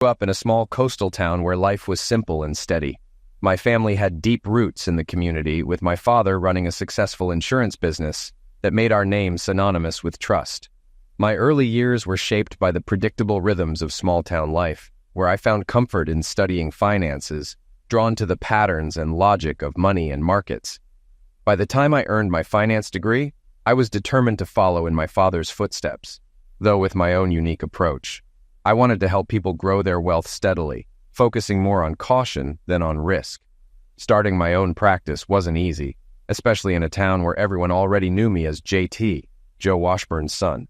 Grew up in a small coastal town where life was simple and steady. My family had deep roots in the community, with my father running a successful insurance business that made our name synonymous with trust. My early years were shaped by the predictable rhythms of small-town life, where I found comfort in studying finances, drawn to the patterns and logic of money and markets. By the time I earned my finance degree, I was determined to follow in my father's footsteps, though with my own unique approach. I wanted to help people grow their wealth steadily, focusing more on caution than on risk. Starting my own practice wasn't easy, especially in a town where everyone already knew me as JT, Joe Washburn's son.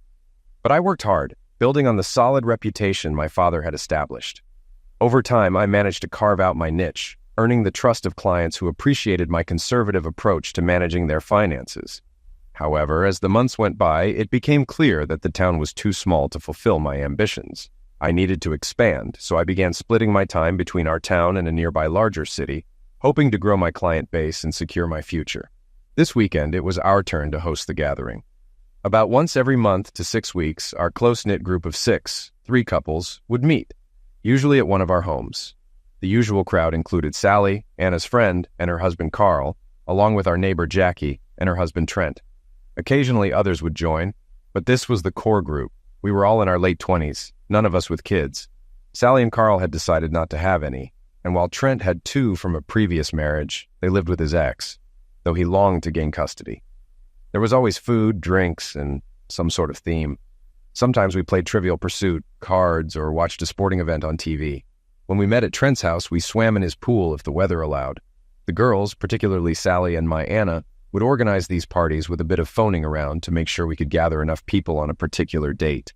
But I worked hard, building on the solid reputation my father had established. Over time, I managed to carve out my niche, earning the trust of clients who appreciated my conservative approach to managing their finances. However, as the months went by, it became clear that the town was too small to fulfill my ambitions. I needed to expand, so I began splitting my time between our town and a nearby larger city, hoping to grow my client base and secure my future. This weekend, it was our turn to host the gathering. About once every month to 6 weeks, our close-knit group of 3 couples, would meet, usually at one of our homes. The usual crowd included Sally, Anna's friend, and her husband Carl, along with our neighbor Jackie and her husband Trent. Occasionally others would join, but this was the core group. We were all in our late 20s, none of us with kids. Sally and Carl had decided not to have any, and while Trent had 2 from a previous marriage, they lived with his ex, though he longed to gain custody. There was always food, drinks, and some sort of theme. Sometimes we played Trivial Pursuit, cards, or watched a sporting event on TV. When we met at Trent's house, we swam in his pool if the weather allowed. The girls, particularly Sally and my Anna, would organize these parties with a bit of phoning around to make sure we could gather enough people on a particular date.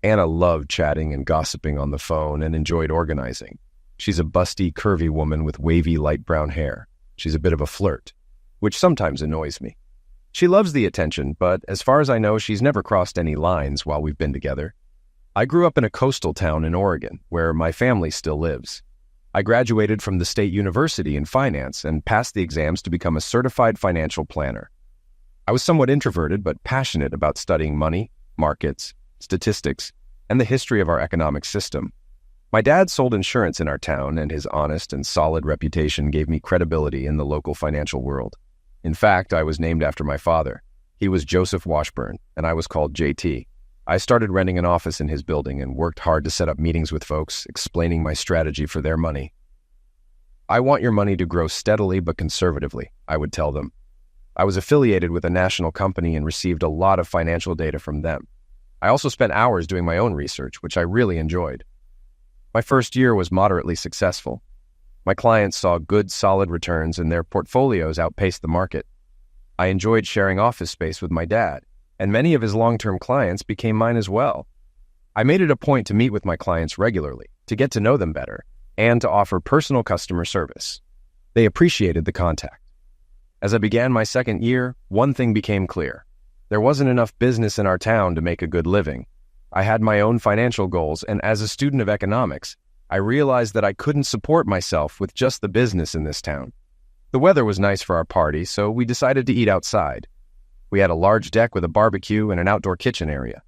Anna loved chatting and gossiping on the phone and enjoyed organizing. She's a busty, curvy woman with wavy, light brown hair. She's a bit of a flirt, which sometimes annoys me. She loves the attention, but as far as I know, she's never crossed any lines while we've been together. I grew up in a coastal town in Oregon, where my family still lives. I graduated from the State University in finance and passed the exams to become a certified financial planner. I was somewhat introverted but passionate about studying money, markets, statistics, and the history of our economic system. My dad sold insurance in our town, and his honest and solid reputation gave me credibility in the local financial world. In fact, I was named after my father. He was Joseph Washburn, and I was called JT. I started renting an office in his building and worked hard to set up meetings with folks, explaining my strategy for their money. I want your money to grow steadily but conservatively, I would tell them. I was affiliated with a national company and received a lot of financial data from them. I also spent hours doing my own research, which I really enjoyed. My first year was moderately successful. My clients saw good, solid returns, and their portfolios outpaced the market. I enjoyed sharing office space with my dad, and many of his long-term clients became mine as well. I made it a point to meet with my clients regularly, to get to know them better, and to offer personal customer service. They appreciated the contact. As I began my second year, one thing became clear. There wasn't enough business in our town to make a good living. I had my own financial goals, and as a student of economics, I realized that I couldn't support myself with just the business in this town. The weather was nice for our party, so we decided to eat outside. We had a large deck with a barbecue and an outdoor kitchen area.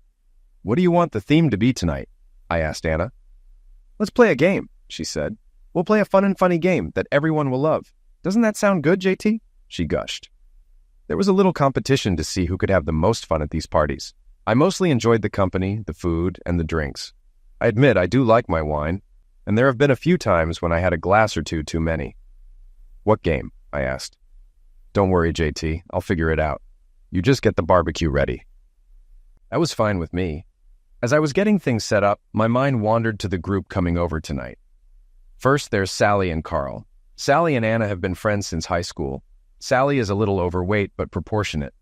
"What do you want the theme to be tonight?" I asked Anna. "Let's play a game," she said. "We'll play a fun and funny game that everyone will love. Doesn't that sound good, JT?" She gushed. There was a little competition to see who could have the most fun at these parties. I mostly enjoyed the company, the food, and the drinks. I admit I do like my wine, and there have been a few times when I had a glass or two too many. "What game?" I asked. "Don't worry, JT, I'll figure it out. You just get the barbecue ready." That was fine with me. As I was getting things set up, my mind wandered to the group coming over tonight. First, there's Sally and Carl. Sally and Anna have been friends since high school. Sally is a little overweight but proportionate.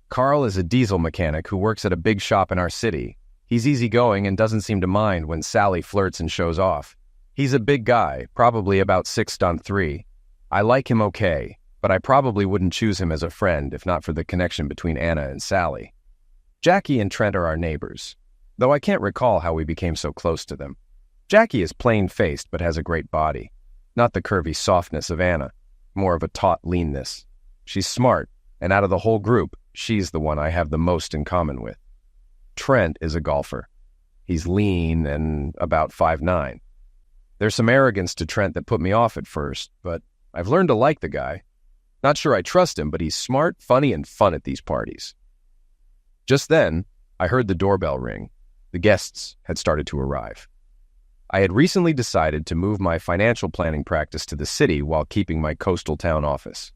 Carl is a diesel mechanic who works at a big shop in our city. He's easygoing and doesn't seem to mind when Sally flirts and shows off. He's a big guy, probably about 6'3". I like him okay, but I probably wouldn't choose him as a friend if not for the connection between Anna and Sally. Jackie and Trent are our neighbors, though I can't recall how we became so close to them. Jackie is plain-faced but has a great body. Not the curvy softness of Anna, more of a taut leanness. She's smart, and out of the whole group, she's the one I have the most in common with. Trent is a golfer. He's lean and about 5'9". There's some arrogance to Trent that put me off at first, but I've learned to like the guy. Not sure I trust him, but he's smart, funny, and fun at these parties. Just then, I heard the doorbell ring. The guests had started to arrive. I had recently decided to move my financial planning practice to the city while keeping my coastal town office.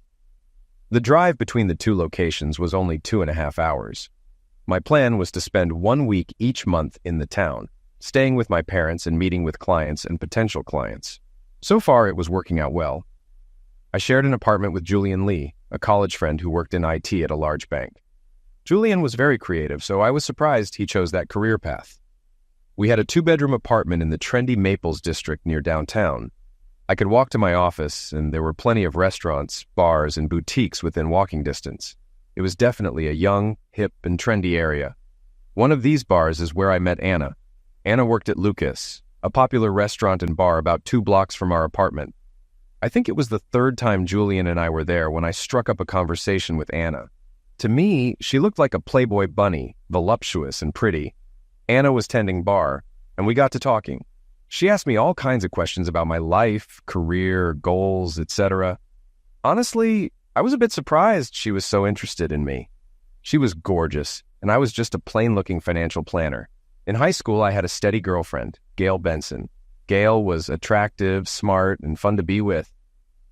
The drive between the two locations was only 2.5 hours. My plan was to spend 1 week each month in the town, staying with my parents and meeting with clients and potential clients. So far, it was working out well. I shared an apartment with Julian Lee, a college friend who worked in IT at a large bank. Julian was very creative, so I was surprised he chose that career path. We had a 2-bedroom apartment in the trendy Maples district near downtown. I could walk to my office, and there were plenty of restaurants, bars, and boutiques within walking distance. It was definitely a young, hip, and trendy area. One of these bars is where I met Anna. Anna worked at Lucas, a popular restaurant and bar about 2 blocks from our apartment. I think it was the 3rd time Julian and I were there when I struck up a conversation with Anna. To me, she looked like a Playboy bunny, voluptuous and pretty. Anna was tending bar, and we got to talking. She asked me all kinds of questions about my life, career, goals, etc. Honestly, I was a bit surprised she was so interested in me. She was gorgeous, and I was just a plain-looking financial planner. In high school, I had a steady girlfriend, Gail Benson. Gail was attractive, smart, and fun to be with.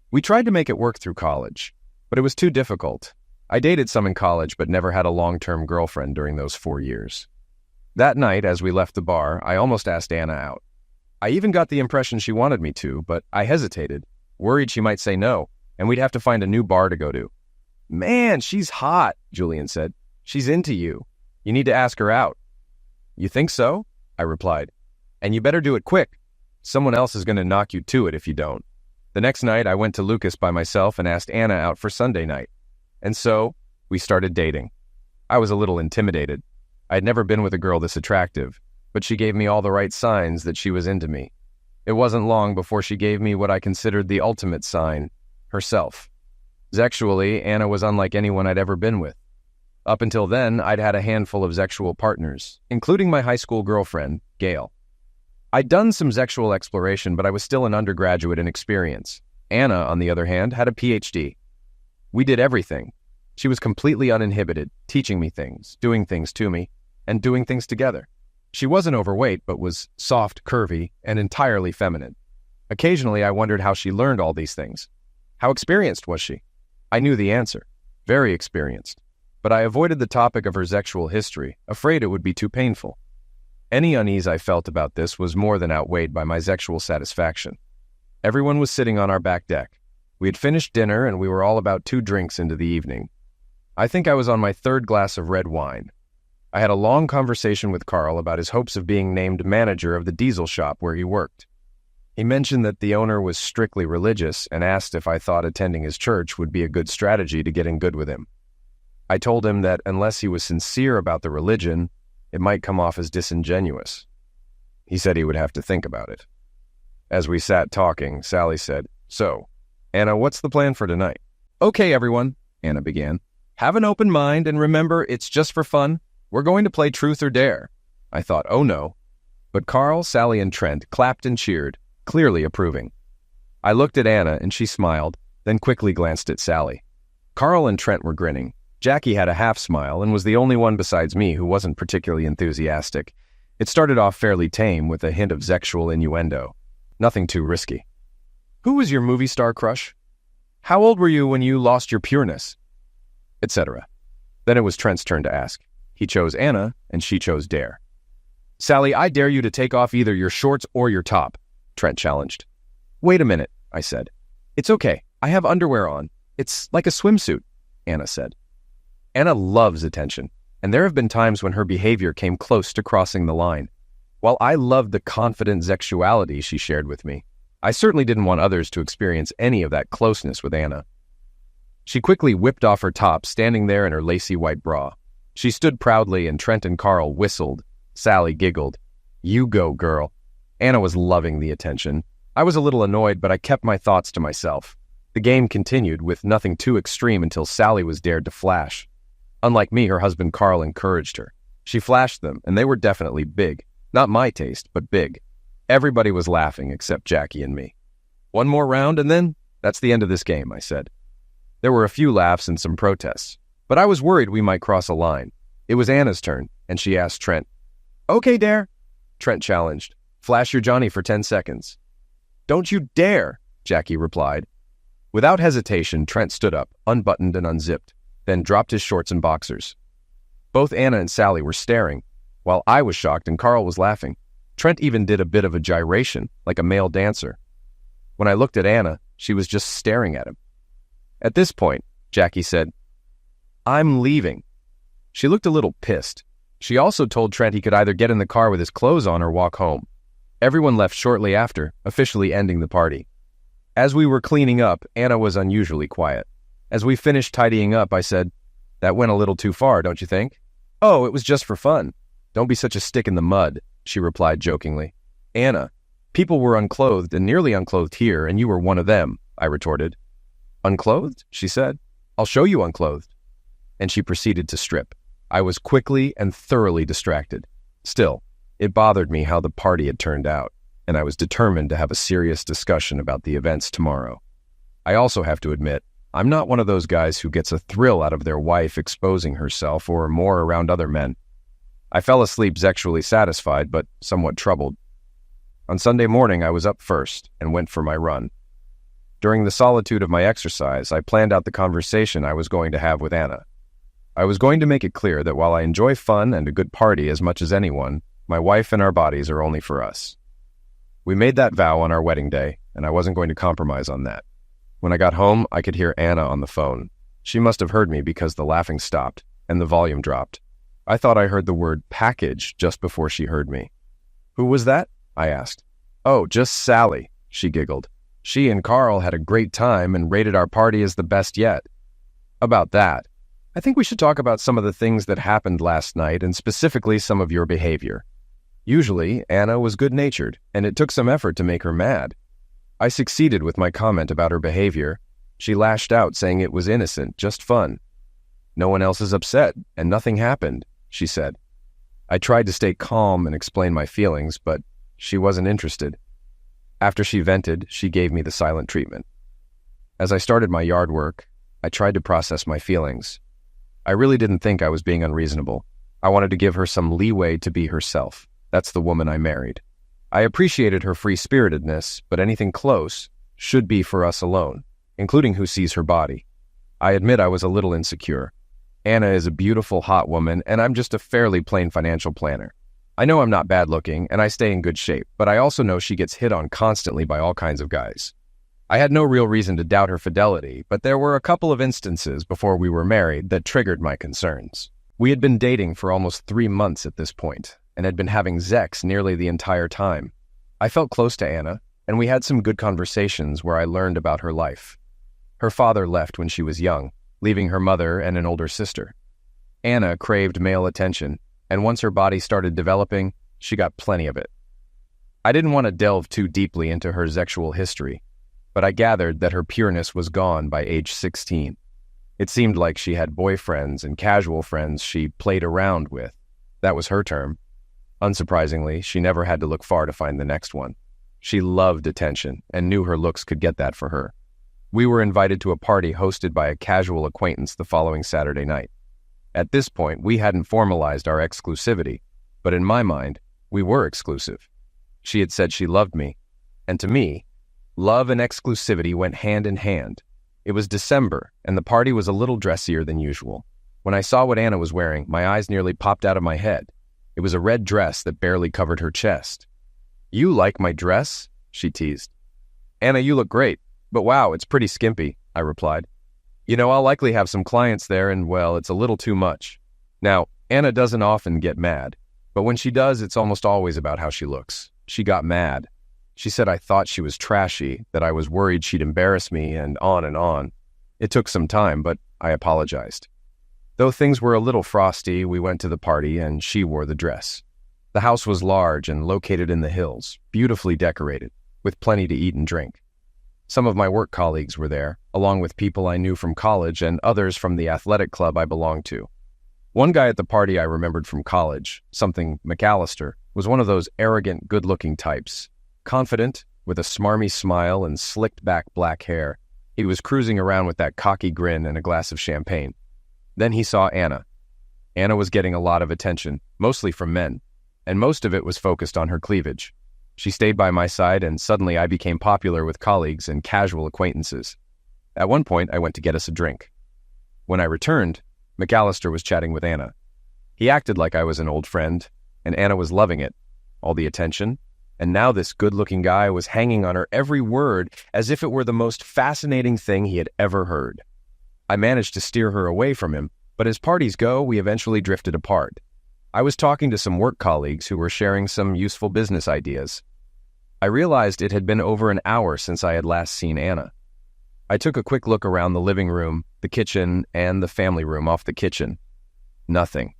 We tried to make it work through college, but it was too difficult. I dated some in college, but never had a long-term girlfriend during those 4 years. That night, as we left the bar, I almost asked Anna out. I even got the impression she wanted me to, but I hesitated, worried she might say no, and we'd have to find a new bar to go to. "Man, she's hot," Julian said. "She's into you. You need to ask her out." "You think so?" I replied. "And you better do it quick. Someone else is going to knock you to it if you don't." The next night, I went to Lucas by myself and asked Anna out for Sunday night. And so, we started dating. I was a little intimidated. I had never been with a girl this attractive, but she gave me all the right signs that she was into me. It wasn't long before she gave me what I considered the ultimate sign, herself. Sexually, Anna was unlike anyone I'd ever been with. Up until then, I'd had a handful of sexual partners, including my high school girlfriend, Gail. I'd done some sexual exploration, but I was still an undergraduate in experience. Anna, on the other hand, had a PhD. We did everything. She was completely uninhibited, teaching me things, doing things to me, and doing things together. She wasn't overweight, but was soft, curvy, and entirely feminine. Occasionally, I wondered how she learned all these things. How experienced was she? I knew the answer. Very experienced. But I avoided the topic of her sexual history, afraid it would be too painful. Any unease I felt about this was more than outweighed by my sexual satisfaction. Everyone was sitting on our back deck. We had finished dinner, and we were all about 2 drinks into the evening. I think I was on my 3rd glass of red wine. I had a long conversation with Carl about his hopes of being named manager of the diesel shop where he worked. He mentioned that the owner was strictly religious and asked if I thought attending his church would be a good strategy to get in good with him. I told him that unless he was sincere about the religion, it might come off as disingenuous. He said he would have to think about it. As we sat talking, Sally said, "So, Anna, what's the plan for tonight?" "Okay, everyone," Anna began. "Have an open mind and remember it's just for fun. We're going to play truth or dare." I thought, oh no. But Carl, Sally, and Trent clapped and cheered, clearly approving. I looked at Anna and she smiled, then quickly glanced at Sally. Carl and Trent were grinning. Jackie had a half smile and was the only one besides me who wasn't particularly enthusiastic. It started off fairly tame with a hint of sexual innuendo. Nothing too risky. "Who was your movie star crush? How old were you when you lost your pureness?" Etc. Then it was Trent's turn to ask. He chose Anna, and she chose dare. "Sally, I dare you to take off either your shorts or your top," Trent challenged. "Wait a minute," I said. "It's okay. I have underwear on. It's like a swimsuit," Anna said. Anna loves attention, and there have been times when her behavior came close to crossing the line. While I loved the confident sexuality she shared with me, I certainly didn't want others to experience any of that closeness with Anna. She quickly whipped off her top, standing there in her lacy white bra. She stood proudly, and Trent and Carl whistled. Sally giggled. "You go, girl." Anna was loving the attention. I was a little annoyed, but I kept my thoughts to myself. The game continued, with nothing too extreme until Sally was dared to flash. Unlike me, her husband Carl encouraged her. She flashed them, and they were definitely big. Not my taste, but big. Everybody was laughing except Jackie and me. "One more round and then that's the end of this game," I said. There were a few laughs and some protests, but I was worried we might cross a line. It was Anna's turn, and she asked Trent. "Okay, Dare," Trent challenged. "Flash your Johnny for 10 seconds. "Don't you dare," Jackie replied. Without hesitation, Trent stood up, unbuttoned and unzipped, then dropped his shorts and boxers. Both Anna and Sally were staring, while I was shocked and Carl was laughing. Trent even did a bit of a gyration, like a male dancer. When I looked at Anna, she was just staring at him. At this point, Jackie said, "I'm leaving." She looked a little pissed. She also told Trent he could either get in the car with his clothes on or walk home. Everyone left shortly after, officially ending the party. As we were cleaning up, Anna was unusually quiet. As we finished tidying up, I said, "That went a little too far, don't you think?" "Oh, it was just for fun. Don't be such a stick in the mud," she replied jokingly. "Anna, people were unclothed and nearly unclothed here, and you were one of them," I retorted. "Unclothed?" she said. "I'll show you unclothed." And she proceeded to strip. I was quickly and thoroughly distracted. Still, it bothered me how the party had turned out, and I was determined to have a serious discussion about the events tomorrow. I also have to admit, I'm not one of those guys who gets a thrill out of their wife exposing herself or more around other men. I fell asleep sexually satisfied, but somewhat troubled. On Sunday morning, I was up first and went for my run. During the solitude of my exercise, I planned out the conversation I was going to have with Anna. I was going to make it clear that while I enjoy fun and a good party as much as anyone, my wife and our bodies are only for us. We made that vow on our wedding day, and I wasn't going to compromise on that. When I got home, I could hear Anna on the phone. She must have heard me because the laughing stopped and the volume dropped. I thought I heard the word package just before she heard me. "Who was that?" I asked. "Oh, just Sally," she giggled. "She and Carl had a great time and rated our party as the best yet." "About that, I think we should talk about some of the things that happened last night and specifically some of your behavior. Usually, Anna was good-natured, and it took some effort to make her mad. I succeeded with my comment about her behavior. She lashed out saying it was innocent, just fun. "No one else is upset, and nothing happened," she said. I tried to stay calm and explain my feelings, but she wasn't interested. After she vented, she gave me the silent treatment. As I started my yard work, I tried to process my feelings. I really didn't think I was being unreasonable. I wanted to give her some leeway to be herself. That's the woman I married. I appreciated her free-spiritedness, but anything close should be for us alone, including who sees her body. I admit I was a little insecure. Anna is a beautiful, hot woman, and I'm just a fairly plain financial planner. I know I'm not bad-looking, and I stay in good shape, but I also know she gets hit on constantly by all kinds of guys. I had no real reason to doubt her fidelity, but there were a couple of instances before we were married that triggered my concerns. We had been dating for almost 3 months at this point, and had been having sex nearly the entire time. I felt close to Anna, and we had some good conversations where I learned about her life. Her father left when she was young, leaving her mother and an older sister. Anna craved male attention, and once her body started developing, she got plenty of it. I didn't want to delve too deeply into her sexual history, but I gathered that her pureness was gone by age 16. It seemed like she had boyfriends and casual friends she played around with. That was her term. Unsurprisingly, she never had to look far to find the next one. She loved attention and knew her looks could get that for her. We were invited to a party hosted by a casual acquaintance the following Saturday night. At this point, we hadn't formalized our exclusivity, but in my mind, we were exclusive. She had said she loved me, and to me, love and exclusivity went hand in hand. It was December, and the party was a little dressier than usual. When I saw what Anna was wearing, my eyes nearly popped out of my head. It was a red dress that barely covered her chest. "You like my dress?" she teased. "Anna, you look great, but wow, it's pretty skimpy," I replied. "You know, I'll likely have some clients there, and well, it's a little too much." Now, Anna doesn't often get mad, but when she does, it's almost always about how she looks. She got mad. She said I thought she was trashy, that I was worried she'd embarrass me, and on and on. It took some time, but I apologized. Though things were a little frosty, we went to the party, and she wore the dress. The house was large and located in the hills, beautifully decorated, with plenty to eat and drink. Some of my work colleagues were there, along with people I knew from college and others from the athletic club I belonged to. One guy at the party I remembered from college, something McAllister, was one of those arrogant, good-looking types. Confident, with a smarmy smile and slicked back black hair, he was cruising around with that cocky grin and a glass of champagne. Then he saw Anna. Anna was getting a lot of attention, mostly from men, and most of it was focused on her cleavage. She stayed by my side, and suddenly I became popular with colleagues and casual acquaintances. At one point, I went to get us a drink. When I returned, McAllister was chatting with Anna. He acted like I was an old friend, and Anna was loving it, all the attention, and now this good-looking guy was hanging on her every word as if it were the most fascinating thing he had ever heard. I managed to steer her away from him, but as parties go, we eventually drifted apart. I was talking to some work colleagues who were sharing some useful business ideas. I realized it had been over an hour since I had last seen Anna. I took a quick look around the living room, the kitchen, and the family room off the kitchen. Nothing.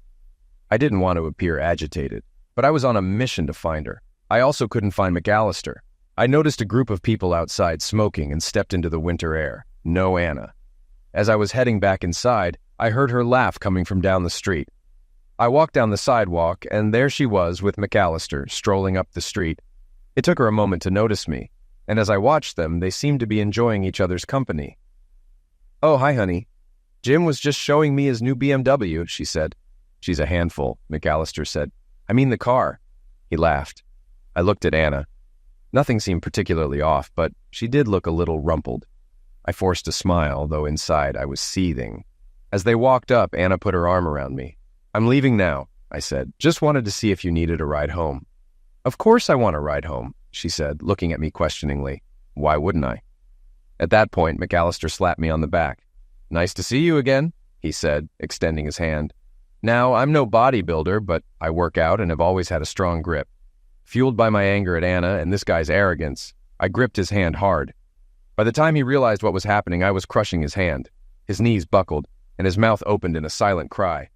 I didn't want to appear agitated, but I was on a mission to find her. I also couldn't find McAllister. I noticed a group of people outside smoking and stepped into the winter air. No Anna. As I was heading back inside, I heard her laugh coming from down the street. I walked down the sidewalk, and there she was with McAllister, strolling up the street. It took her a moment to notice me, and as I watched them, they seemed to be enjoying each other's company. "Oh, hi, honey. Jim was just showing me his new BMW," she said. "She's a handful," McAllister said. "I mean the car." He laughed. I looked at Anna. Nothing seemed particularly off, but she did look a little rumpled. I forced a smile, though inside I was seething. As they walked up, Anna put her arm around me. "I'm leaving now," I said. "Just wanted to see if you needed a ride home." "Of course I want a ride home," she said, looking at me questioningly. Why wouldn't I? At that point, McAllister slapped me on the back. "Nice to see you again," he said, extending his hand. Now, I'm no bodybuilder, but I work out and have always had a strong grip. Fueled by my anger at Anna and this guy's arrogance, I gripped his hand hard. By the time he realized what was happening, I was crushing his hand. His knees buckled, and his mouth opened in a silent cry.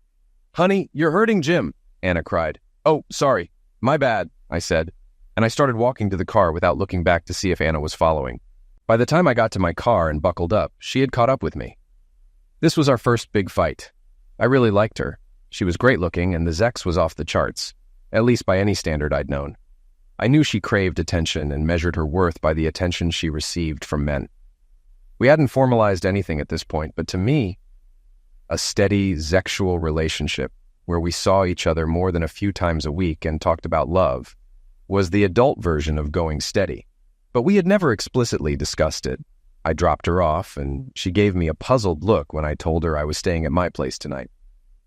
"Honey, you're hurting Jim," Anna cried. "Oh, sorry. My bad," I said, and I started walking to the car without looking back to see if Anna was following. By the time I got to my car and buckled up, she had caught up with me. This was our first big fight. I really liked her. She was great-looking, and the Zex was off the charts, at least by any standard I'd known. I knew she craved attention and measured her worth by the attention she received from men. We hadn't formalized anything at this point, but to me, a steady, sexual relationship where we saw each other more than a few times a week and talked about love was the adult version of going steady. But we had never explicitly discussed it. I dropped her off, and she gave me a puzzled look when I told her I was staying at my place tonight.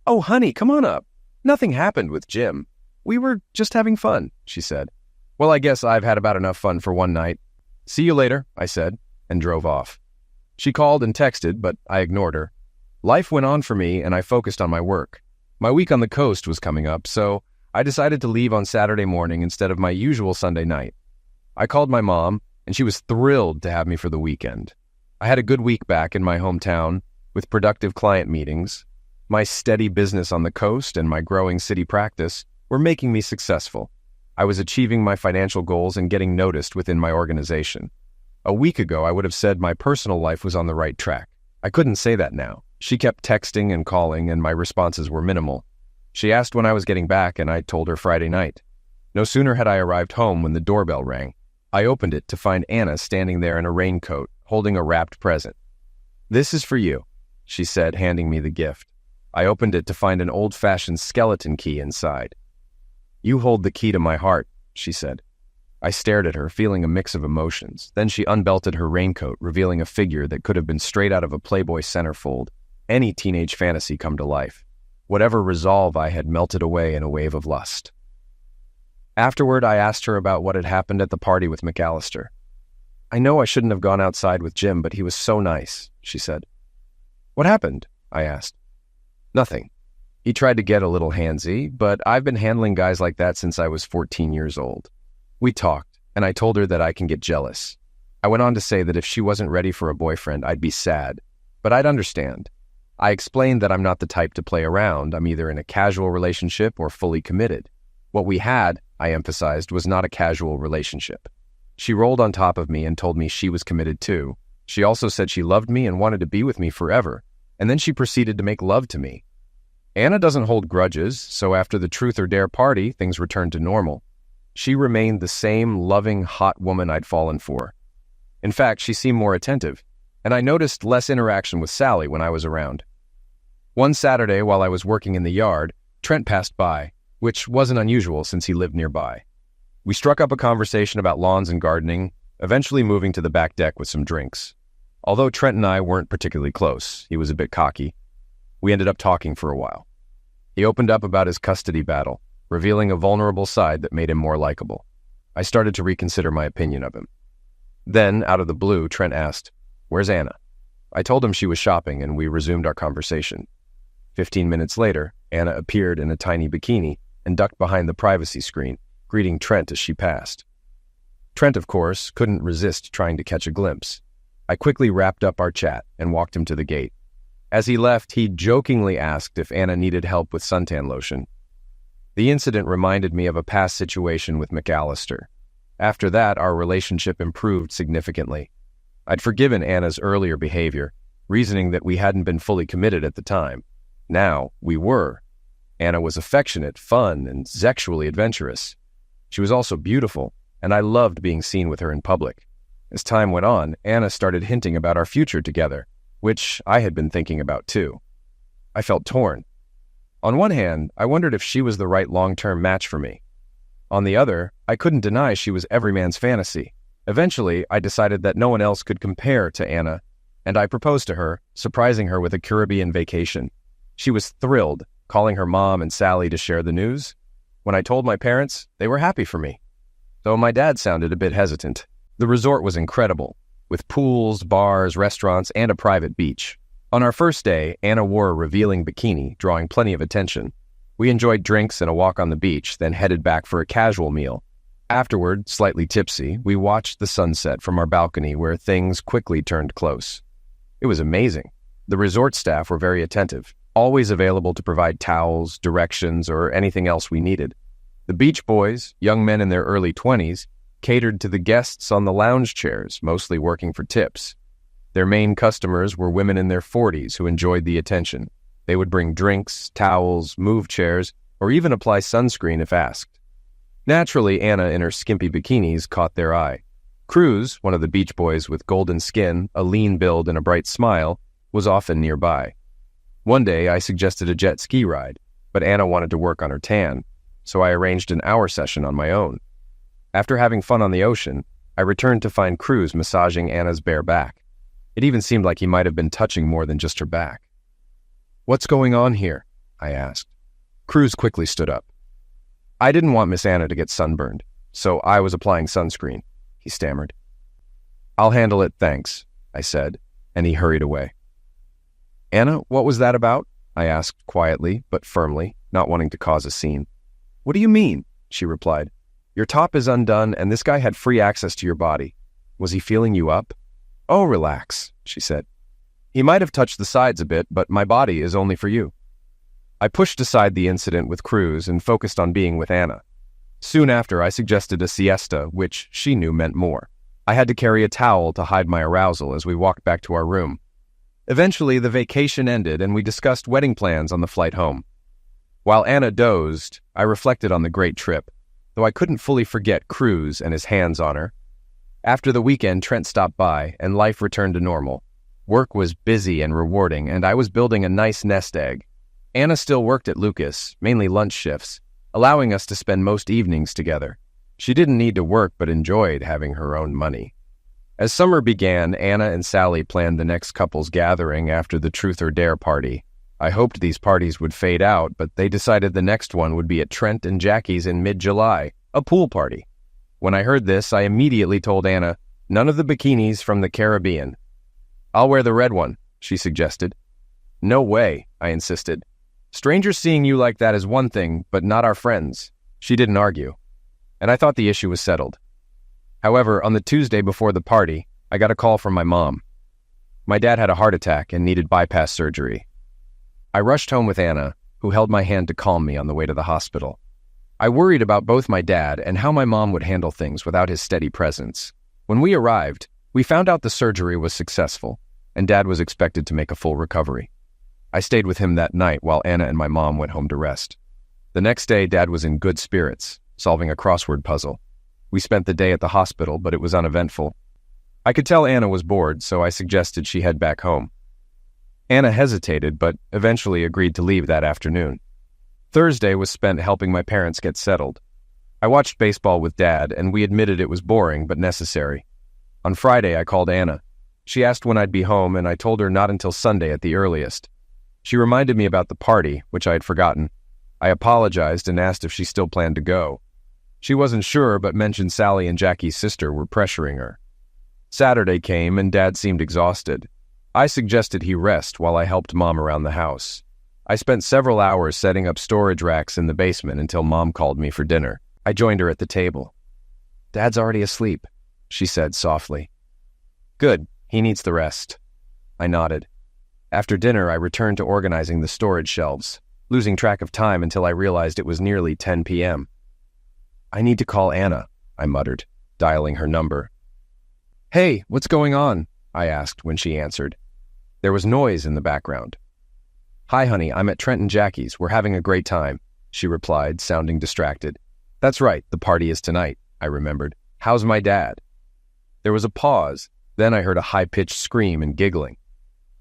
"Oh, honey, come on up. Nothing happened with Jim. We were just having fun," she said. "Well, I guess I've had about enough fun for one night. See you later," I said, and drove off. She called and texted, but I ignored her. Life went on for me, and I focused on my work. My week on the coast was coming up, so I decided to leave on Saturday morning instead of my usual Sunday night. I called my mom, and she was thrilled to have me for the weekend. I had a good week back in my hometown, with productive client meetings. My steady business on the coast and my growing city practice were making me successful. I was achieving my financial goals and getting noticed within my organization. A week ago, I would have said my personal life was on the right track. I couldn't say that now. She kept texting and calling, and my responses were minimal. She asked when I was getting back, and I told her Friday night. No sooner had I arrived home when the doorbell rang. I opened it to find Anna standing there in a raincoat, holding a wrapped present. "This is for you," she said, handing me the gift. I opened it to find an old-fashioned skeleton key inside. "You hold the key to my heart," she said. I stared at her, feeling a mix of emotions. Then she unbelted her raincoat, revealing a figure that could have been straight out of a Playboy centerfold. Any teenage fantasy come to life. Whatever resolve I had melted away in a wave of lust. Afterward, I asked her about what had happened at the party with McAllister. "I know I shouldn't have gone outside with Jim, but he was so nice," she said. "What happened?" I asked. "Nothing. He tried to get a little handsy, but I've been handling guys like that since I was 14 years old. We talked, and I told her that I can get jealous. I went on to say that if she wasn't ready for a boyfriend, I'd be sad, but I'd understand. I explained that I'm not the type to play around. I'm either in a casual relationship or fully committed. What we had, I emphasized, was not a casual relationship. She rolled on top of me and told me she was committed too. She also said she loved me and wanted to be with me forever, and then she proceeded to make love to me. Anna doesn't hold grudges, so after the truth or dare party, things returned to normal. She remained the same loving, hot woman I'd fallen for. In fact, she seemed more attentive, and I noticed less interaction with Sally when I was around. One Saturday, while I was working in the yard, Trent passed by, which wasn't unusual since he lived nearby. We struck up a conversation about lawns and gardening, eventually moving to the back deck with some drinks. Although Trent and I weren't particularly close, he was a bit cocky, we ended up talking for a while. He opened up about his custody battle, revealing a vulnerable side that made him more likable. I started to reconsider my opinion of him. Then, out of the blue, Trent asked, "Where's Anna?" I told him she was shopping, and we resumed our conversation. 15 minutes later, Anna appeared in a tiny bikini and ducked behind the privacy screen, greeting Trent as she passed. Trent, of course, couldn't resist trying to catch a glimpse. I quickly wrapped up our chat and walked him to the gate. As he left, he jokingly asked if Anna needed help with suntan lotion. The incident reminded me of a past situation with McAllister. After that, our relationship improved significantly. I'd forgiven Anna's earlier behavior, reasoning that we hadn't been fully committed at the time. Now, we were. Anna was affectionate, fun, and sexually adventurous. She was also beautiful, and I loved being seen with her in public. As time went on, Anna started hinting about our future together, which I had been thinking about too. I felt torn. On one hand, I wondered if she was the right long-term match for me. On the other, I couldn't deny she was every man's fantasy. Eventually, I decided that no one else could compare to Anna, and I proposed to her, surprising her with a Caribbean vacation. She was thrilled, calling her mom and Sally to share the news. When I told my parents, they were happy for me. Though my dad sounded a bit hesitant. The resort was incredible, with pools, bars, restaurants, and a private beach. On our first day, Anna wore a revealing bikini, drawing plenty of attention. We enjoyed drinks and a walk on the beach, then headed back for a casual meal. Afterward, slightly tipsy, we watched the sunset from our balcony where things quickly turned close. It was amazing. The resort staff were very attentive, always available to provide towels, directions, or anything else we needed. The beach boys, young men in their early 20s, catered to the guests on the lounge chairs, mostly working for tips. Their main customers were women in their 40s who enjoyed the attention. They would bring drinks, towels, move chairs, or even apply sunscreen if asked. Naturally, Anna in her skimpy bikinis caught their eye. Cruz, one of the beach boys with golden skin, a lean build, and a bright smile, was often nearby. One day, I suggested a jet ski ride, but Anna wanted to work on her tan, so I arranged an hour session on my own. After having fun on the ocean, I returned to find Cruz massaging Anna's bare back. It even seemed like he might have been touching more than just her back. "What's going on here?" I asked. Cruz quickly stood up. "I didn't want Miss Anna to get sunburned, so I was applying sunscreen," he stammered. "I'll handle it, thanks," I said, and he hurried away. "Anna, what was that about?" I asked quietly, but firmly, not wanting to cause a scene. "What do you mean?" she replied. "Your top is undone, and this guy had free access to your body. Was he feeling you up?" "Oh, relax," she said. "He might have touched the sides a bit, but my body is only for you." I pushed aside the incident with Cruz and focused on being with Anna. Soon after, I suggested a siesta, which she knew meant more. I had to carry a towel to hide my arousal as we walked back to our room. Eventually, the vacation ended, and we discussed wedding plans on the flight home. While Anna dozed, I reflected on the great trip, though I couldn't fully forget Cruz and his hands on her. After the weekend, Trent stopped by, and life returned to normal. Work was busy and rewarding, and I was building a nice nest egg. Anna still worked at Lucas, mainly lunch shifts, allowing us to spend most evenings together. She didn't need to work but enjoyed having her own money. As summer began, Anna and Sally planned the next couple's gathering after the Truth or Dare party. I hoped these parties would fade out, but they decided the next one would be at Trent and Jackie's in mid-July, a pool party. When I heard this, I immediately told Anna, "None of the bikinis from the Caribbean." "I'll wear the red one," she suggested. "No way," I insisted. "Strangers seeing you like that is one thing, but not our friends." She didn't argue, and I thought the issue was settled. However, on the Tuesday before the party, I got a call from my mom. My dad had a heart attack and needed bypass surgery. I rushed home with Anna, who held my hand to calm me on the way to the hospital. I worried about both my dad and how my mom would handle things without his steady presence. When we arrived, we found out the surgery was successful, and Dad was expected to make a full recovery. I stayed with him that night while Anna and my mom went home to rest. The next day, Dad was in good spirits, solving a crossword puzzle. We spent the day at the hospital, but it was uneventful. I could tell Anna was bored, so I suggested she head back home. Anna hesitated, but eventually agreed to leave that afternoon. Thursday was spent helping my parents get settled. I watched baseball with Dad, and we admitted it was boring but necessary. On Friday, I called Anna. She asked when I'd be home, and I told her not until Sunday at the earliest. She reminded me about the party, which I had forgotten. I apologized and asked if she still planned to go. She wasn't sure, but mentioned Sally and Jackie's sister were pressuring her. Saturday came, and Dad seemed exhausted. I suggested he rest while I helped Mom around the house. I spent several hours setting up storage racks in the basement until Mom called me for dinner. I joined her at the table. "Dad's already asleep," she said softly. "Good, he needs the rest." I nodded. After dinner, I returned to organizing the storage shelves, losing track of time until I realized it was nearly 10 p.m. "I need to call Anna," I muttered, dialing her number. "Hey, what's going on?" I asked when she answered. There was noise in the background. "Hi, honey, I'm at Trent and Jackie's. We're having a great time," she replied, sounding distracted. "That's right, the party is tonight," I remembered. "How's my dad?" There was a pause. Then I heard a high-pitched scream and giggling.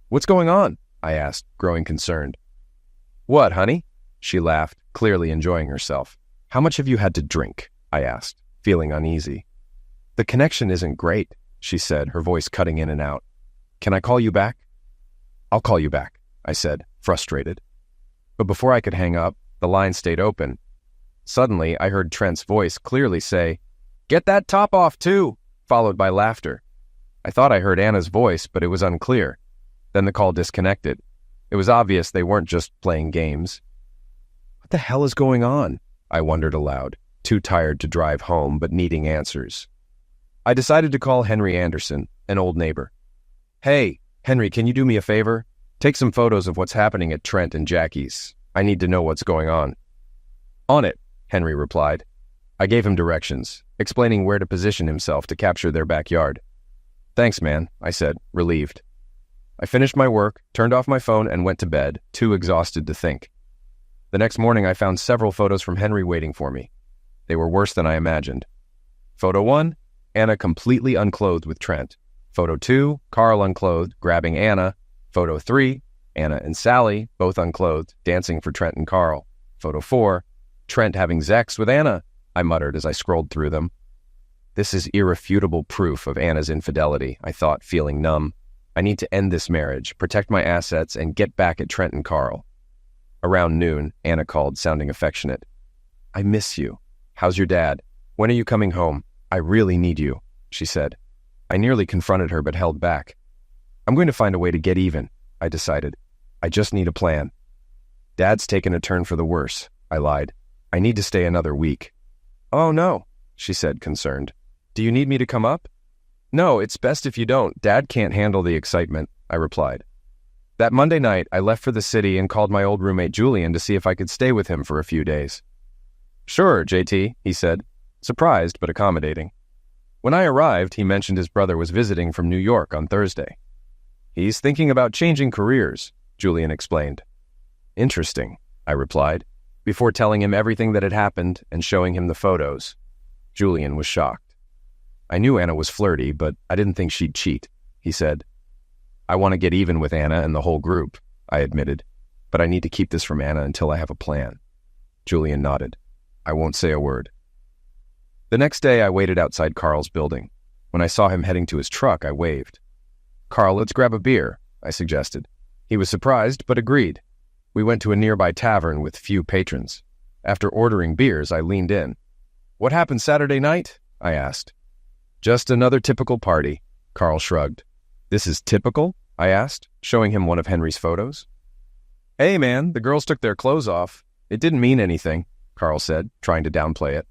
"What's going on?" I asked, growing concerned. "What, honey?" She laughed, clearly enjoying herself. "How much have you had to drink?" I asked, feeling uneasy. "The connection isn't great," she said, her voice cutting in and out. "Can I call you back?" "I'll call you back," I said, frustrated. But before I could hang up, the line stayed open. Suddenly, I heard Trent's voice clearly say, "Get that top off, too," followed by laughter. I thought I heard Anna's voice, but it was unclear. Then the call disconnected. It was obvious they weren't just playing games. What the hell is going on? I wondered aloud, too tired to drive home, but needing answers. I decided to call Henry Anderson, an old neighbor. "Hey, Henry, can you do me a favor? Take some photos of what's happening at Trent and Jackie's. I need to know what's going on." "On it," Henry replied. I gave him directions, explaining where to position himself to capture their backyard. "Thanks, man," I said, relieved. I finished my work, turned off my phone, and went to bed, too exhausted to think. The next morning, I found several photos from Henry waiting for me. They were worse than I imagined. Photo 1, Anna completely unclothed with Trent. Photo 2, Carl unclothed, grabbing Anna. Photo 3, Anna and Sally, both unclothed, dancing for Trent and Carl. Photo 4, Trent having sex with Anna, I muttered as I scrolled through them. This is irrefutable proof of Anna's infidelity, I thought, feeling numb. I need to end this marriage, protect my assets, and get back at Trent and Carl. Around noon, Anna called, sounding affectionate. "I miss you. How's your dad? When are you coming home? I really need you," she said. I nearly confronted her but held back. "I'm going to find a way to get even," I decided. "I just need a plan." "Dad's taken a turn for the worse," I lied. "I need to stay another week." "Oh, no," she said, concerned. "Do you need me to come up?" "No, it's best if you don't. Dad can't handle the excitement," I replied. That Monday night, I left for the city and called my old roommate Julian to see if I could stay with him for a few days. "Sure, JT," he said, surprised but accommodating. When I arrived, he mentioned his brother was visiting from New York on Thursday. "He's thinking about changing careers," Julian explained. "Interesting," I replied, before telling him everything that had happened and showing him the photos. Julian was shocked. "I knew Anna was flirty, but I didn't think she'd cheat," he said. "I want to get even with Anna and the whole group," I admitted, "but I need to keep this from Anna until I have a plan." Julian nodded. "I won't say a word." The next day, I waited outside Carl's building. When I saw him heading to his truck, I waved. "Carl, let's grab a beer," I suggested. He was surprised, but agreed. We went to a nearby tavern with few patrons. After ordering beers, I leaned in. "What happened Saturday night?" I asked. "Just another typical party," Carl shrugged. "This is typical?" I asked, showing him one of Henry's photos. "Hey, man, the girls took their clothes off. It didn't mean anything," Carl said, trying to downplay it.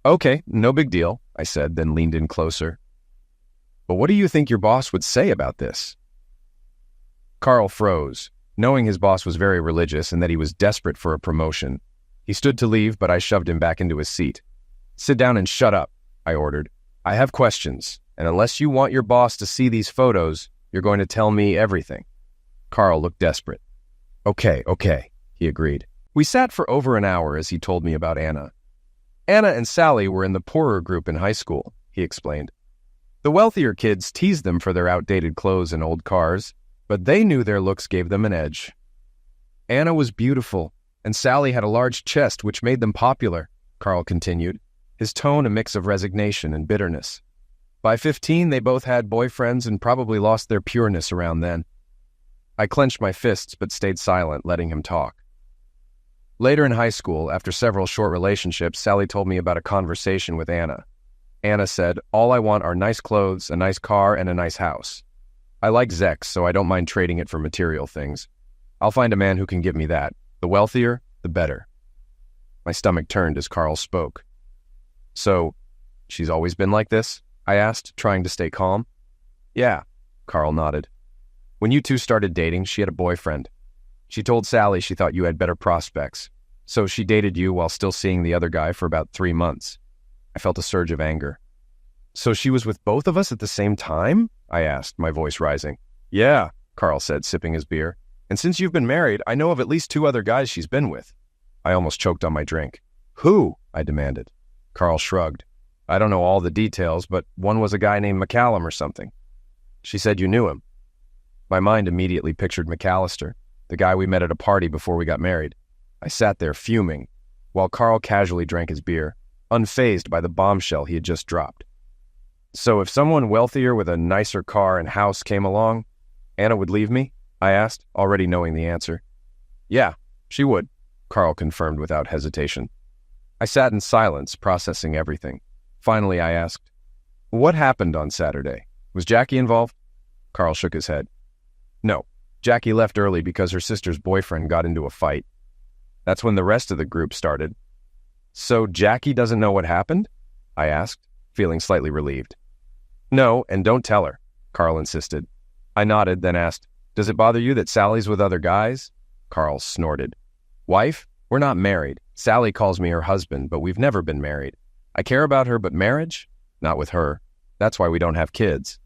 "Okay, no big deal," I said, then leaned in closer. "But what do you think your boss would say about this?" Carl froze, knowing his boss was very religious and that he was desperate for a promotion. He stood to leave, but I shoved him back into his seat. "Sit down and shut up," I ordered. "I have questions, and unless you want your boss to see these photos, you're going to tell me everything." Carl looked desperate. Okay, he agreed. We sat for over an hour as he told me about Anna. Anna and Sally were in the poorer group in high school, he explained. The wealthier kids teased them for their outdated clothes and old cars, but they knew their looks gave them an edge. Anna was beautiful, and Sally had a large chest which made them popular, Carl continued, his tone a mix of resignation and bitterness. By 15, they both had boyfriends and probably lost their pureness around then. I clenched my fists but stayed silent, letting him talk. Later in high school, after several short relationships, Sally told me about a conversation with Anna. Anna said, "All I want are nice clothes, a nice car, and a nice house. I like Zex, so I don't mind trading it for material things. I'll find a man who can give me that. The wealthier, the better." My stomach turned as Carl spoke. "So, she's always been like this?" I asked, trying to stay calm. "Yeah," Carl nodded. "When you two started dating, she had a boyfriend. She told Sally she thought you had better prospects, so she dated you while still seeing the other guy for about 3 months. I felt a surge of anger. "So she was with both of us at the same time?" I asked, my voice rising. "Yeah," Carl said, sipping his beer. "And since you've been married, I know of at least 2 other guys she's been with." I almost choked on my drink. "Who?" I demanded. Carl shrugged. "I don't know all the details, but one was a guy named McCallum or something. She said you knew him." My mind immediately pictured McAllister, the guy we met at a party before we got married. I sat there fuming, while Carl casually drank his beer, unfazed by the bombshell he had just dropped. "So if someone wealthier with a nicer car and house came along, Anna would leave me?" I asked, already knowing the answer. "Yeah, she would," Carl confirmed without hesitation. I sat in silence, processing everything. Finally, I asked, "What happened on Saturday? Was Jackie involved?" Carl shook his head. "No, Jackie left early because her sister's boyfriend got into a fight. That's when the rest of the group started." "So Jackie doesn't know what happened?" I asked, feeling slightly relieved. "No, and don't tell her," Carl insisted. I nodded, then asked, "Does it bother you that Sally's with other guys?" Carl snorted. "Wife? We're not married. Sally calls me her husband, but we've never been married. I care about her, but marriage? Not with her. That's why we don't have kids."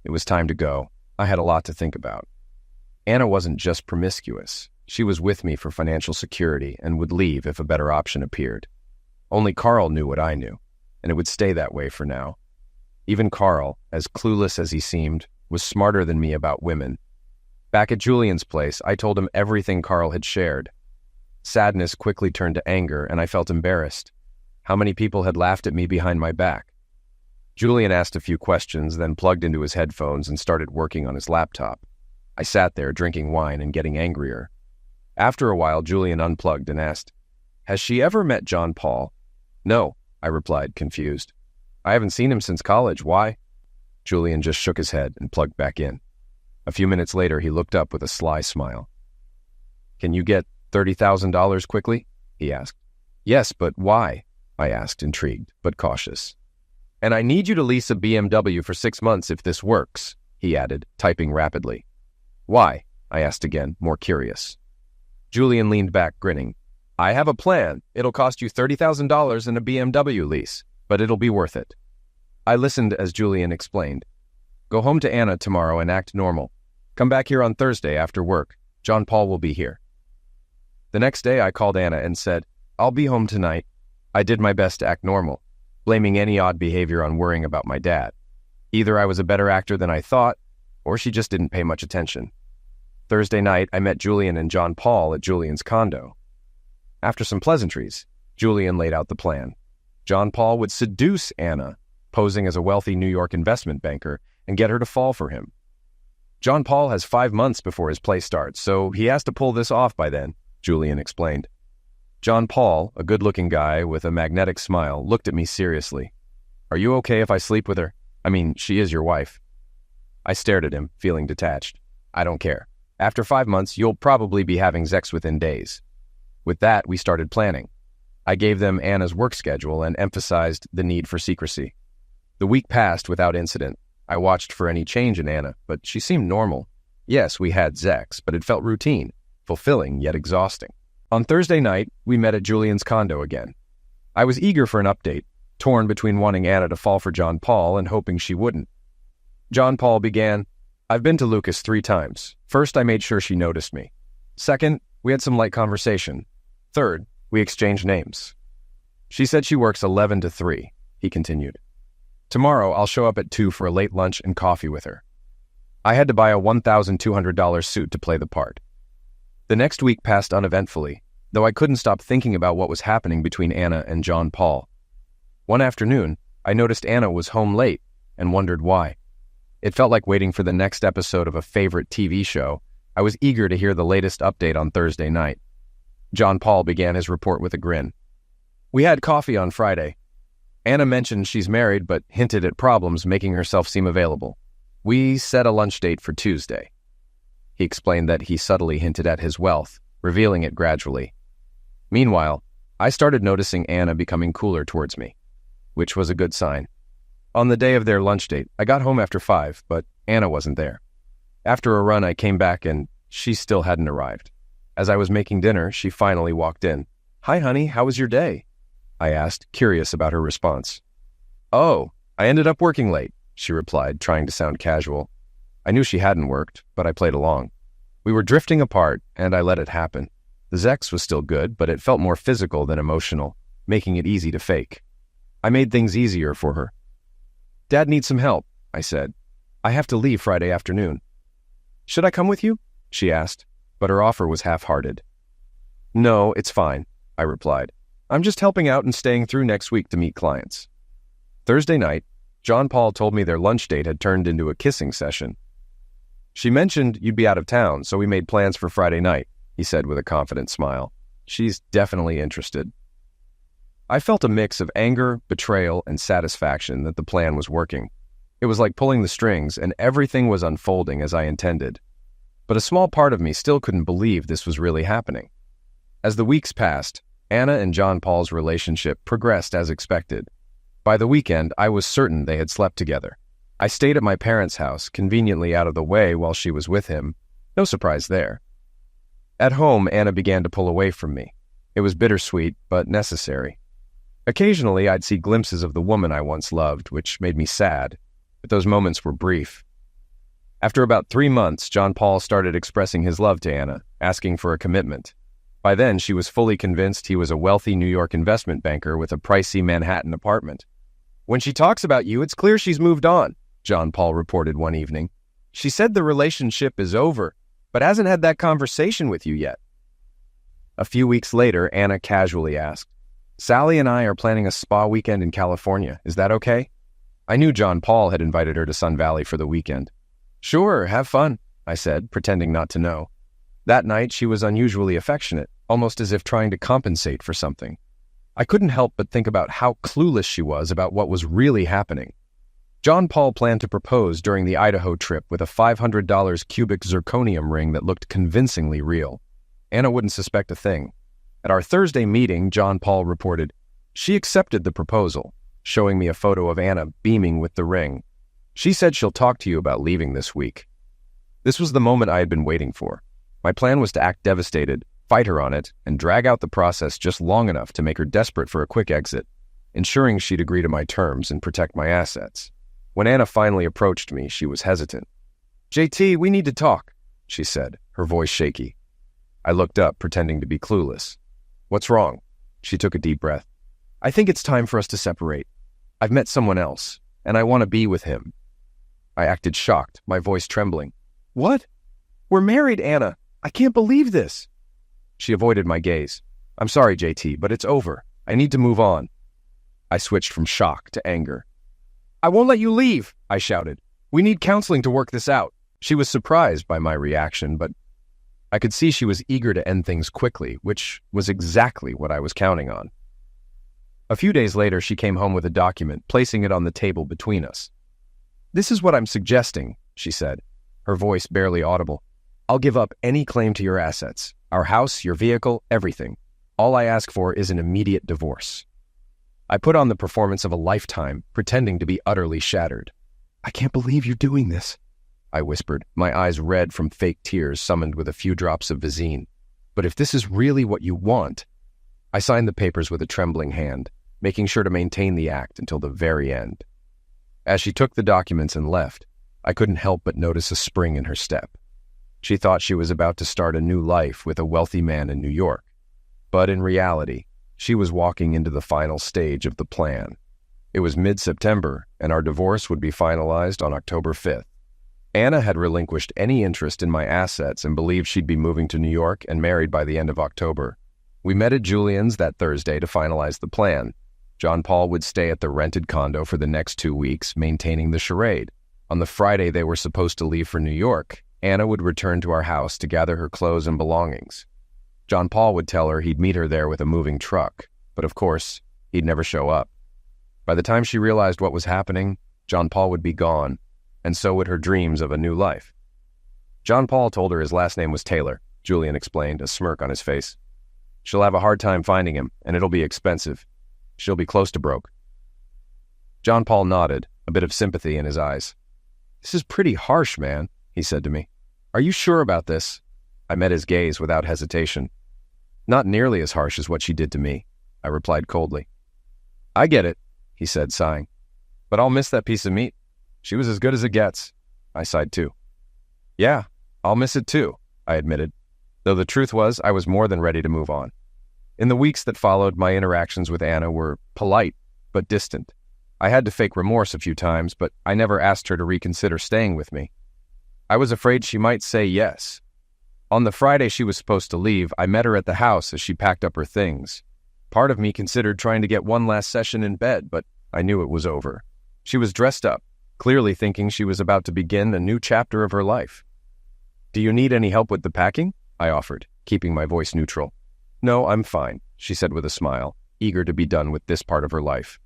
It was time to go. I had a lot to think about. Anna wasn't just promiscuous. She was with me for financial security and would leave if a better option appeared. Only Carl knew what I knew, and it would stay that way for now. Even Carl, as clueless as he seemed, was smarter than me about women. Back at Julian's place, I told him everything Carl had shared. Sadness quickly turned to anger, and I felt embarrassed. How many people had laughed at me behind my back? Julian asked a few questions, then plugged into his headphones and started working on his laptop. I sat there drinking wine and getting angrier. After a while, Julian unplugged and asked, "Has she ever met John Paul?" "No," I replied, confused. "I haven't seen him since college. Why?" Julian just shook his head and plugged back in. A few minutes later, he looked up with a sly smile. "Can you get $30,000 quickly?" he asked. "Yes, but why?" I asked, intrigued, but cautious. "And I need you to lease a BMW for 6 months if this works," he added, typing rapidly. "Why?" I asked again, more curious. Julian leaned back, grinning. "I have a plan. It'll cost you $30,000 in a BMW lease, but it'll be worth it." I listened as Julian explained. "Go home to Anna tomorrow and act normal. Come back here on Thursday after work. John Paul will be here." The next day I called Anna and said, "I'll be home tonight." I did my best to act normal, blaming any odd behavior on worrying about my dad. Either I was a better actor than I thought, or she just didn't pay much attention. Thursday night, I met Julian and John Paul at Julian's condo. After some pleasantries, Julian laid out the plan. John Paul would seduce Anna, posing as a wealthy New York investment banker, and get her to fall for him. John Paul has 5 months before his play starts, so he has to pull this off by then, Julian explained. John Paul, a good-looking guy with a magnetic smile, looked at me seriously. "Are you okay if I sleep with her? I mean, she is your wife." I stared at him, feeling detached. "I don't care. After 5 months, you'll probably be having sex within days." With that, we started planning. I gave them Anna's work schedule and emphasized the need for secrecy. The week passed without incident. I watched for any change in Anna, but she seemed normal. Yes, we had sex, but it felt routine, fulfilling yet exhausting. On Thursday night, we met at Julian's condo again. I was eager for an update, torn between wanting Anna to fall for John Paul and hoping she wouldn't. John Paul began, "I've been to Lucas 3 times. First, I made sure she noticed me. Second, we had some light conversation. Third, we exchanged names." She said she works 11 to 3, he continued. Tomorrow, I'll show up at 2 for a late lunch and coffee with her. I had to buy a $1,200 suit to play the part. The next week passed uneventfully, though I couldn't stop thinking about what was happening between Anna and John Paul. One afternoon, I noticed Anna was home late and wondered why. It felt like waiting for the next episode of a favorite TV show. I was eager to hear the latest update on Thursday night. John Paul began his report with a grin. We had coffee on Friday. Anna mentioned she's married but hinted at problems making herself seem available. We set a lunch date for Tuesday. He explained that he subtly hinted at his wealth, revealing it gradually. Meanwhile, I started noticing Anna becoming cooler towards me, which was a good sign. On the day of their lunch date, I got home after 5, but Anna wasn't there. After a run, I came back and she still hadn't arrived. As I was making dinner, she finally walked in. "Hi, honey, how was your day?" I asked, curious about her response. "Oh, I ended up working late," she replied, trying to sound casual. I knew she hadn't worked, but I played along. We were drifting apart, and I let it happen. The sex was still good, but it felt more physical than emotional, making it easy to fake. I made things easier for her. "Dad needs some help," I said. "I have to leave Friday afternoon." "Should I come with you?" she asked, but her offer was half-hearted. "No, it's fine," I replied. "I'm just helping out and staying through next week to meet clients." Thursday night, John Paul told me their lunch date had turned into a kissing session. "She mentioned you'd be out of town, so we made plans for Friday night," he said with a confident smile. "She's definitely interested." I felt a mix of anger, betrayal, and satisfaction that the plan was working. It was like pulling the strings, and everything was unfolding as I intended. But a small part of me still couldn't believe this was really happening. As the weeks passed, Anna and John Paul's relationship progressed as expected. By the weekend, I was certain they had slept together. I stayed at my parents' house, conveniently out of the way while she was with him. No surprise there. At home, Anna began to pull away from me. It was bittersweet, but necessary. Occasionally, I'd see glimpses of the woman I once loved, which made me sad, but those moments were brief. After about 3 months, John Paul started expressing his love to Anna, asking for a commitment. By then, she was fully convinced he was a wealthy New York investment banker with a pricey Manhattan apartment. "When she talks about you, it's clear she's moved on," John Paul reported one evening. "She said the relationship is over, but hasn't had that conversation with you yet." A few weeks later, Anna casually asked, "Sally and I are planning a spa weekend in California. Is that okay?" I knew John Paul had invited her to Sun Valley for the weekend. "Sure, have fun," I said, pretending not to know. That night, she was unusually affectionate, almost as if trying to compensate for something. I couldn't help but think about how clueless she was about what was really happening. John Paul planned to propose during the Idaho trip with a $500 cubic zirconium ring that looked convincingly real. Anna wouldn't suspect a thing. At our Thursday meeting, John Paul reported, "She accepted the proposal," showing me a photo of Anna beaming with the ring. "She said she'll talk to you about leaving this week." This was the moment I had been waiting for. My plan was to act devastated, fight her on it, and drag out the process just long enough to make her desperate for a quick exit, ensuring she'd agree to my terms and protect my assets. When Anna finally approached me, she was hesitant. "JT, we need to talk," she said, her voice shaky. I looked up, pretending to be clueless. "What's wrong?" She took a deep breath. "I think it's time for us to separate. I've met someone else, and I want to be with him." I acted shocked, my voice trembling. "What? We're married, Anna. I can't believe this." She avoided my gaze. "I'm sorry, JT, but it's over. I need to move on." I switched from shock to anger. "I won't let you leave," I shouted. "We need counseling to work this out." She was surprised by my reaction, but I could see she was eager to end things quickly, which was exactly what I was counting on. A few days later, she came home with a document, placing it on the table between us. "This is what I'm suggesting," she said, her voice barely audible. "I'll give up any claim to your assets, our house, your vehicle, everything. All I ask for is an immediate divorce." I put on the performance of a lifetime, pretending to be utterly shattered. "I can't believe you're doing this," I whispered, my eyes red from fake tears summoned with a few drops of Visine. "But if this is really what you want..." I signed the papers with a trembling hand, making sure to maintain the act until the very end. As she took the documents and left, I couldn't help but notice a spring in her step. She thought she was about to start a new life with a wealthy man in New York. But in reality, She was walking into the final stage of the plan. It was mid-September, and our divorce would be finalized on October 5th. Anna had relinquished any interest in my assets and believed she'd be moving to New York and married by the end of October. We met at Julian's that Thursday to finalize the plan. John Paul would stay at the rented condo for the next 2 weeks, maintaining the charade. On the Friday they were supposed to leave for New York, Anna would return to our house to gather her clothes and belongings. John Paul would tell her he'd meet her there with a moving truck, but of course, he'd never show up. By the time she realized what was happening, John Paul would be gone, and so would her dreams of a new life. John Paul told her his last name was Taylor, Julian explained, a smirk on his face. She'll have a hard time finding him, and it'll be expensive. She'll be close to broke. John Paul nodded, a bit of sympathy in his eyes. This is pretty harsh, man, he said to me. Are you sure about this? I met his gaze without hesitation. Not nearly as harsh as what she did to me, I replied coldly. I get it, he said, sighing. But I'll miss that piece of meat. She was as good as it gets. I sighed too. Yeah, I'll miss it too, I admitted, though the truth was I was more than ready to move on. In the weeks that followed, my interactions with Anna were polite but distant. I had to fake remorse a few times, but I never asked her to reconsider staying with me. I was afraid she might say yes. On the Friday she was supposed to leave, I met her at the house as she packed up her things. Part of me considered trying to get one last session in bed, but I knew it was over. She was dressed up, clearly thinking she was about to begin a new chapter of her life. Do you need any help with the packing? I offered, keeping my voice neutral. No, I'm fine, she said with a smile, eager to be done with this part of her life.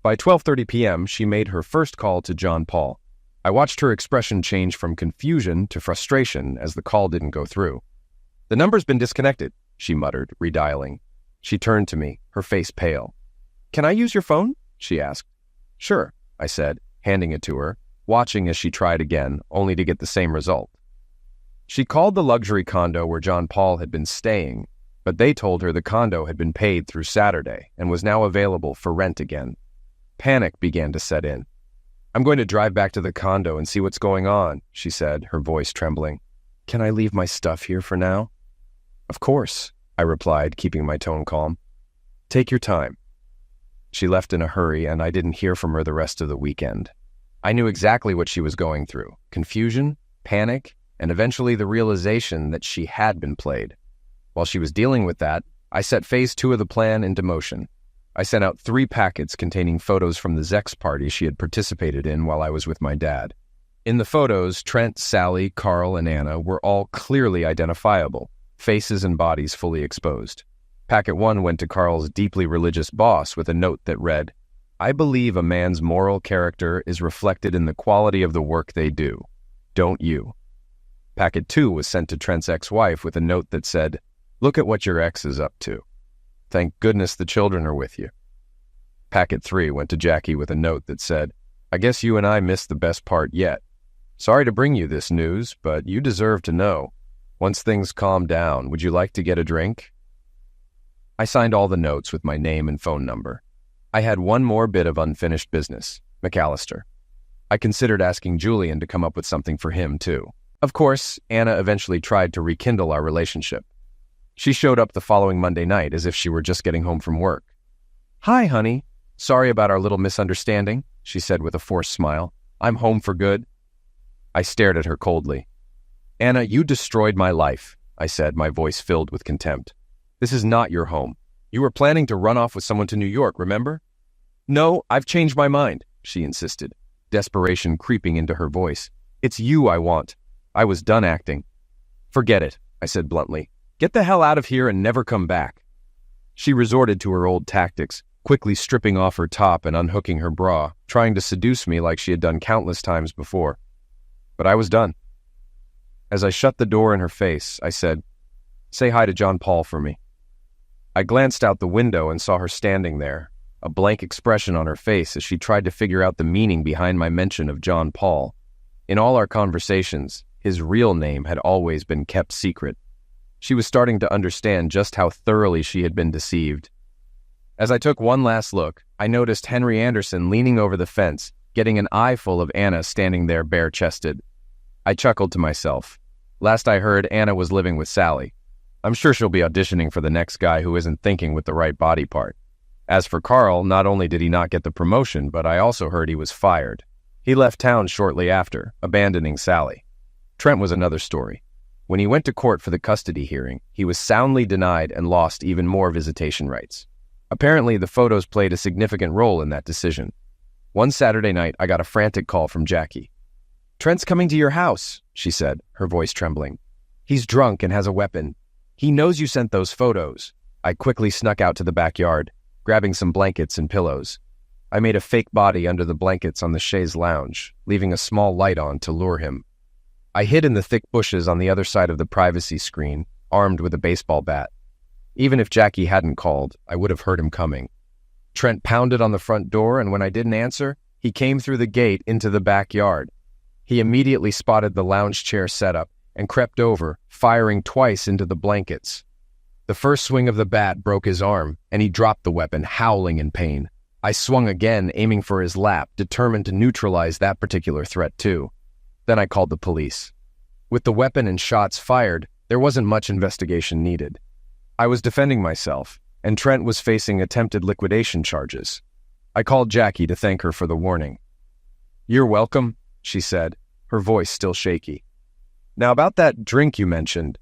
By 12:30 p.m., she made her first call to John Paul. I watched her expression change from confusion to frustration as the call didn't go through. The number's been disconnected, she muttered, redialing. She turned to me, her face pale. Can I use your phone? She asked. Sure, I said, handing it to her, watching as she tried again, only to get the same result. She called the luxury condo where John Paul had been staying, but they told her the condo had been paid through Saturday and was now available for rent again. Panic began to set in. I'm going to drive back to the condo and see what's going on, she said, her voice trembling. Can I leave my stuff here for now? Of course, I replied, keeping my tone calm. Take your time. She left in a hurry, and I didn't hear from her the rest of the weekend. I knew exactly what she was going through: confusion, panic, and eventually the realization that she had been played. While she was dealing with that, I set phase 2 of the plan into motion. I sent out 3 packets containing photos from the Zex party she had participated in while I was with my dad. In the photos, Trent, Sally, Carl, and Anna were all clearly identifiable, faces and bodies fully exposed. Packet 1 went to Carl's deeply religious boss with a note that read, I believe a man's moral character is reflected in the quality of the work they do. Don't you? Packet 2 was sent to Trent's ex-wife with a note that said, Look at what your ex is up to. Thank goodness the children are with you. Packet 3 went to Jackie with a note that said, I guess you and I missed the best part yet. Sorry to bring you this news, but you deserve to know. Once things calm down, would you like to get a drink? I signed all the notes with my name and phone number. I had one more bit of unfinished business, McAllister. I considered asking Julian to come up with something for him, too. Of course, Anna eventually tried to rekindle our relationship. She showed up the following Monday night as if she were just getting home from work. Hi, honey. Sorry about our little misunderstanding, she said with a forced smile. I'm home for good. I stared at her coldly. Anna, you destroyed my life, I said, my voice filled with contempt. This is not your home. You were planning to run off with someone to New York, remember? No, I've changed my mind, she insisted, desperation creeping into her voice. It's you I want. I was done acting. Forget it, I said bluntly. Get the hell out of here and never come back. She resorted to her old tactics, quickly stripping off her top and unhooking her bra, trying to seduce me like she had done countless times before. But I was done. As I shut the door in her face, I said, Say hi to John Paul for me. I glanced out the window and saw her standing there, a blank expression on her face as she tried to figure out the meaning behind my mention of John Paul. In all our conversations, his real name had always been kept secret. She was starting to understand just how thoroughly she had been deceived. As I took one last look, I noticed Henry Anderson leaning over the fence, getting an eyeful of Anna standing there bare-chested. I chuckled to myself. Last I heard, Anna was living with Sally. I'm sure she'll be auditioning for the next guy who isn't thinking with the right body part. As for Carl, not only did he not get the promotion, but I also heard he was fired. He left town shortly after, abandoning Sally. Trent was another story. When he went to court for the custody hearing, he was soundly denied and lost even more visitation rights. Apparently, the photos played a significant role in that decision. One Saturday night, I got a frantic call from Jackie. "Trent's coming to your house," she said, her voice trembling. "He's drunk and has a weapon. He knows you sent those photos." I quickly snuck out to the backyard, grabbing some blankets and pillows. I made a fake body under the blankets on the chaise lounge, leaving a small light on to lure him. I hid in the thick bushes on the other side of the privacy screen, armed with a baseball bat. Even if Jackie hadn't called, I would have heard him coming. Trent pounded on the front door, and when I didn't answer, he came through the gate into the backyard. He immediately spotted the lounge chair setup and crept over, firing twice into the blankets. The first swing of the bat broke his arm, and he dropped the weapon, howling in pain. I swung again, aiming for his lap, determined to neutralize that particular threat too. Then I called the police. With the weapon and shots fired, there wasn't much investigation needed. I was defending myself, and Trent was facing attempted liquidation charges. I called Jackie to thank her for the warning. "You're welcome," she said, her voice still shaky. "Now about that drink you mentioned,